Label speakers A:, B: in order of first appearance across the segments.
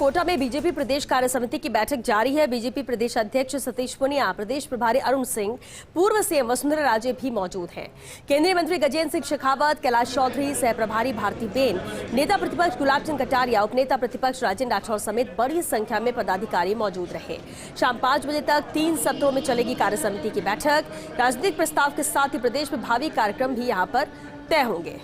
A: कोटा में बीजेपी प्रदेश कार्य समिति की बैठक जारी है। बीजेपी प्रदेश अध्यक्ष सतीश पुनिया, प्रदेश प्रभारी अरुण सिंह, पूर्व सीएम वसुंधरा राजे भी मौजूद हैं। केंद्रीय मंत्री गजेंद्र सिंह शेखावत, कैलाश चौधरी, सह प्रभारी भारती बेन, नेता प्रतिपक्ष गुलाब चंद कटारिया, उपनेता प्रतिपक्ष राजेंद्र राठौर समेत बड़ी संख्या में पदाधिकारी मौजूद रहे। शाम 5 बजे तक 3 सत्रों में चलेगी कार्य समिति की बैठक। राजनीतिक प्रस्ताव के साथ ही प्रदेश में भावी कार्यक्रम भी यहाँ पर तय होंगे।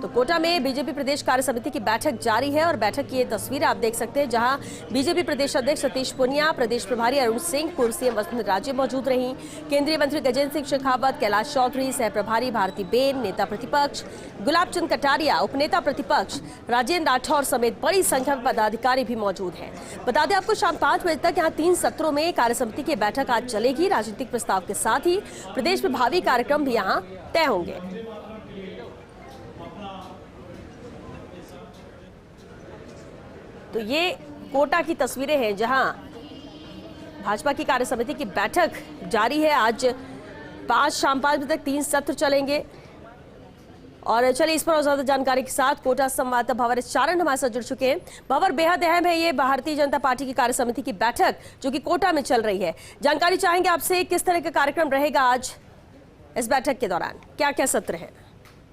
A: तो कोटा में बीजेपी प्रदेश कार्य समिति की बैठक जारी है और बैठक की ये तस्वीरें आप देख सकते हैं, जहां बीजेपी प्रदेश अध्यक्ष सतीश पुनिया, प्रदेश प्रभारी अरुण सिंह, पूर्व सीएम वसुंधरा राजे मौजूद रहीं। केंद्रीय मंत्री गजेंद्र सिंह शेखावत, कैलाश चौधरी, सह प्रभारी भारती बेन, नेता प्रतिपक्ष गुलाब चंद कटारिया, उपनेता प्रतिपक्ष राजेंद्र राठौर समेत बड़ी संख्या में पदाधिकारी भी मौजूद हैं। बता दें आपको, शाम 5 बजे तक यहाँ 3 सत्रों में कार्य समिति की बैठक आज चलेगी। राजनीतिक प्रस्ताव के साथ ही प्रदेश में भावी कार्यक्रम भी यहाँ तय होंगे। तो ये कोटा की तस्वीरें हैं, जहां भाजपा की कार्य समिति की बैठक जारी है। आज शाम 5 बजे तक 3 सत्र चलेंगे। और चलिए इस पर और ज्यादा जानकारी के साथ कोटा संवाददाता भंवर चारण हमारे साथ जुड़ चुके हैं। भंवर, बेहद अहम है ये भारतीय जनता पार्टी की कार्य समिति की बैठक जो कि कोटा में चल रही है। जानकारी चाहेंगे आपसे, किस तरह का कार्यक्रम रहेगा आज इस बैठक के दौरान, क्या क्या सत्र है?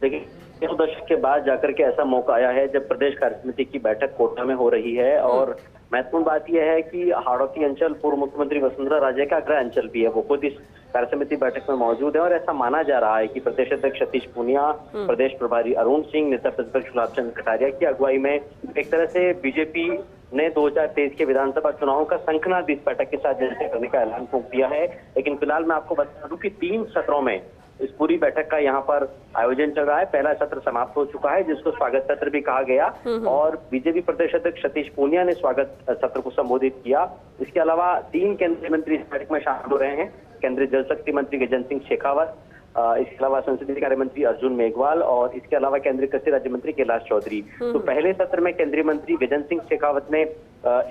B: देखिए, 1 दशक के बाद जाकर के ऐसा मौका आया है जब प्रदेश कार्य समिति की बैठक कोटा में हो रही है। और महत्वपूर्ण बात यह है कि हाड़ौती अंचल पूर्व मुख्यमंत्री वसुंधरा राजे का गृह अंचल भी है, वो खुद इस कार्य समिति बैठक में मौजूद है। और ऐसा माना जा रहा है कि प्रदेश अध्यक्ष सतीश पुनिया, प्रदेश प्रभारी अरुण सिंह, नेता प्रतिपक्ष गुलाब चंद कटारिया की अगुवाई में एक तरह से बीजेपी ने 2023 के विधानसभा चुनावों का शंखनाद इस बैठक के साथ जल्दी करने का ऐलान फूंक दिया है। लेकिन फिलहाल मैं आपको बता दूं कि 3 सत्रों में इस पूरी बैठक का यहाँ पर आयोजन चल रहा है। पहला सत्र समाप्त हो चुका है, जिसको स्वागत सत्र भी कहा गया। और बीजेपी प्रदेश अध्यक्ष सतीश पुनिया ने स्वागत सत्र को संबोधित किया। इसके अलावा 3 केंद्रीय मंत्री इस बैठक में शामिल हो रहे हैं। केंद्रीय जल शक्ति मंत्री गजेंद्र सिंह शेखावत, इसके अलावा संसदीय कार्य मंत्री अर्जुन मेघवाल और इसके अलावा केंद्रीय कृषि राज्य मंत्री कैलाश चौधरी। तो पहले सत्र में केंद्रीय मंत्री गजेंद्र सिंह शेखावत ने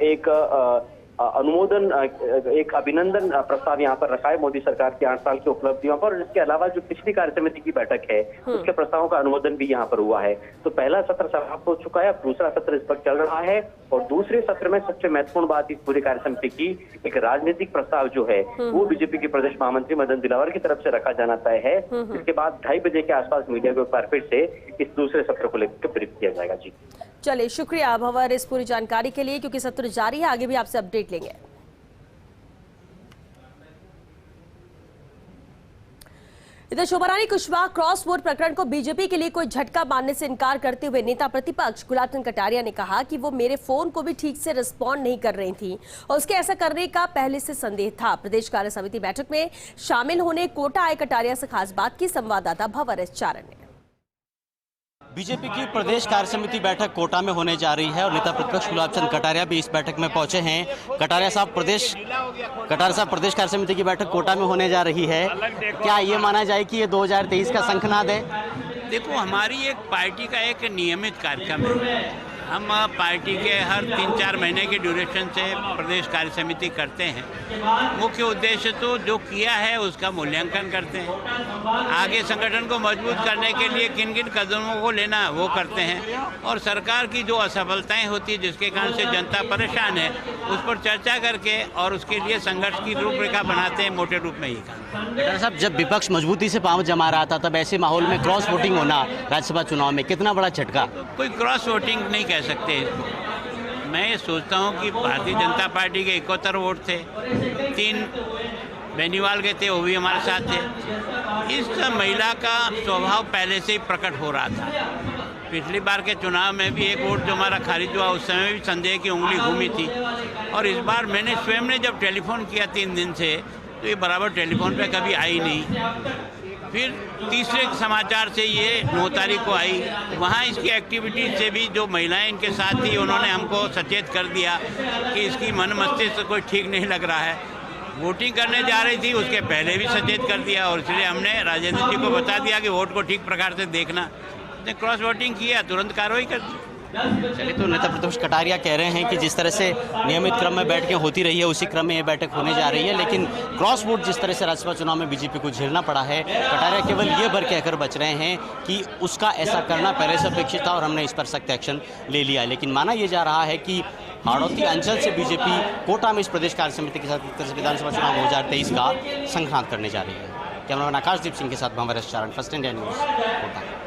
B: एक अनुमोदन, एक अभिनंदन प्रस्ताव यहाँ पर रखा है मोदी सरकार की 8 साल की उपलब्धियों पर। और इसके अलावा जो पिछली कार्य समिति की बैठक है उसके प्रस्तावों का अनुमोदन भी यहाँ पर हुआ है। तो पहला सत्र समाप्त हो चुका है, अब दूसरा सत्र इस पर चल रहा है। और दूसरे सत्र में सबसे महत्वपूर्ण बात इस पूरी कार्य समिति की, एक राजनीतिक प्रस्ताव जो है वो बीजेपी के प्रदेश महामंत्री मदन दिलावर की तरफ से रखा जाना तय है। इसके बाद 2:30 बजे के आसपास मीडिया को एक बार फिर से इस दूसरे सत्र को लेकर ब्रीफ किया जाएगा। जी
A: चलिए, शुक्रिया भंवर इस पूरी जानकारी के लिए, क्योंकि सत्र जारी है, आगे भी आपसे अपडेट लेंगे। इधर शोभा रानी कुशवाहा क्रॉस वोट प्रकरण को बीजेपी के लिए कोई झटका मानने से इनकार करते हुए नेता प्रतिपक्ष गुलाब चंद कटारिया ने कहा कि वो मेरे फोन को भी ठीक से रिस्पॉन्ड नहीं कर रही थी और उसके ऐसा करने का पहले से संदेह था। प्रदेश कार्य समिति बैठक में शामिल होने कोटा आए कटारिया से खास बात की संवाददाता भंवर चारण ने।
C: बीजेपी की प्रदेश कार्य समिति बैठक कोटा में होने जा रही है और नेता प्रतिपक्ष गुलाब चंद कटारिया भी इस बैठक में पहुंचे हैं। कटारिया साहब, प्रदेश कार्य समिति की बैठक कोटा में होने जा रही है, क्या ये माना जाए कि ये 2023 का शंखनाद है?
D: देखो, हमारी एक पार्टी का एक नियमित कार्यक्रम है। हम पार्टी के हर 3-4 महीने के ड्यूरेशन से प्रदेश कार्य समिति करते हैं। मुख्य उद्देश्य तो जो किया है उसका मूल्यांकन करते हैं, आगे संगठन को मजबूत करने के लिए किन किन कदमों को लेना है वो करते हैं, और सरकार की जो असफलताएं होती है जिसके कारण से जनता परेशान है उस पर चर्चा करके और उसके लिए संघर्ष की रूपरेखा बनाते हैं। मोटे रूप में ये काम।
C: डॉक्टर साहब, जब विपक्ष मजबूती से पांव जमा रहा था तब ऐसे माहौल में क्रॉस वोटिंग होना राज्यसभा चुनाव में कितना बड़ा झटका?
D: कोई क्रॉस वोटिंग नहीं कह सकते इसको। मैं ये सोचता हूँ कि भारतीय जनता पार्टी के 71 वोट थे, 3 बेनीवाल के थे, वो भी हमारे साथ थे। इस महिला का स्वभाव पहले से ही प्रकट हो रहा था। पिछली बार के चुनाव में भी एक वोट जो हमारा खारिज हुआ उस समय भी संदेह की उंगली घूमी थी। और इस बार मैंने स्वयं ने जब टेलीफोन किया 3 दिन से, तो ये बराबर टेलीफोन पे कभी आई नहीं। फिर तीसरे समाचार से ये 9 तारीख को आई, वहाँ इसकी एक्टिविटीज से भी जो महिलाएं इनके साथ थी उन्होंने हमको सचेत कर दिया कि इसकी मन मस्तिष्क कोई ठीक नहीं लग रहा है। वोटिंग करने जा रही थी उसके पहले भी सचेत कर दिया और इसलिए हमने राजेंद्र जी को बता दिया कि वोट को ठीक प्रकार से देखना। क्रॉस वोटिंग किया, तुरंत कार्रवाई कर दी।
C: चलिए, तो नेता प्रतिपक्ष कटारिया कह रहे हैं कि जिस तरह से नियमित क्रम में बैठकें होती रही है उसी क्रम में ये बैठक होने जा रही है, लेकिन क्रॉस वोट जिस तरह से राज्यसभा चुनाव में बीजेपी को झेलना पड़ा है, कटारिया केवल ये भर कहकर बच रहे हैं कि उसका ऐसा करना पहले से अपेक्षित था और हमने इस पर सख्त एक्शन ले लिया। लेकिन माना यह जा रहा है कि हाड़ौती अंचल से बीजेपी कोटा में इस प्रदेश कार्य समिति के साथ विधानसभा चुनाव 2023 का संक्रांत करने जा रही है। कैमरामैन आकाशदीप सिंह के साथ भंवर चारण, फर्स्ट इंडिया न्यूज़, कोटा।